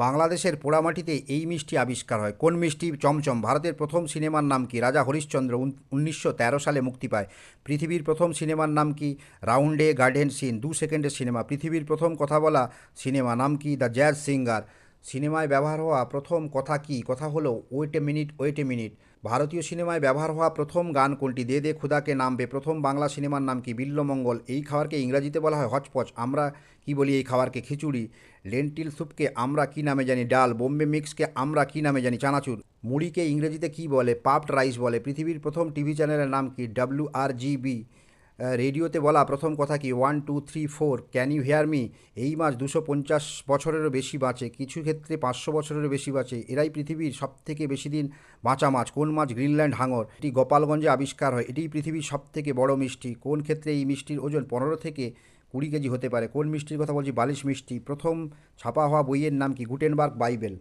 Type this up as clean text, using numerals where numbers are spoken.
বাংলাদেশের পোড়ামাটিতে এই মিষ্টি আবিষ্কার হয়। কোন মিষ্টি? চমচম। ভারতের প্রথম সিনেমার নাম কি? রাজা হরিশ্চন্দ্র, 1913 সালে মুক্তি পায়। পৃথিবীর প্রথম সিনেমার নাম কি? রাউন্ডে গার্ডেন সিন, 2 সেকেন্ডের সিনেমা। পৃথিবীর প্রথম কথা বলা সিনেমা নাম কি? The jazz singer. সিনেমায় ব্যবহার হওয়া প্রথম কথা কি? কথা হলো wait a minute, wait a minute. ভারতীয় সিনেমায় ব্যবহার হওয়া প্রথম গান কোনটি? দে দে খুদাকে নামবে। প্রথম বাংলা সিনেমার নাম কি? বিল্লমঙ্গল। এই খাবারকে ইংরাজিতে বলা হয় হচপচ। আমরা কি বলি এই খাবারকে? খিচুড়ি। লেন্টিল স্যুপকে আমরা কি নামে জানি? ডাল। বোম্বে মিক্সকে আমরা কি নামে জানি? চানাচুর। মুড়িকে ইংরেজিতে কি বলে? পাফড রাইস বলে। পৃথিবীর প্রথম টিভি চ্যানেলের নাম কি? WRGB। রেডিওতে বলা প্রথম কথা কি? 1 2 3 4 ক্যান ইউ হেয়ার মি। এই মাছ 250 বছরেরও বেশি বাঁচে, কিছু ক্ষেত্রে 500 বছরেরও বেশি বাঁচে। এরাই পৃথিবীর সবথেকে বেশি দিন বাঁচা মাছ। কোন মাছ? গ্রিনল্যান্ড হাঙর। এটি গোপালগঞ্জে আবিষ্কার হয়। এটিই পৃথিবীর সবথেকে বড় মিষ্টি। কোন ক্ষেত্রে এই মিষ্টির ওজন 15 থেকে 20 কেজি হতে পারে? কোন মিষ্টির কথা বলছি? বালিশ মিষ্টি। প্রথম ছাপা হওয়া বইয়ের নাম কি? Gutenberg Bible.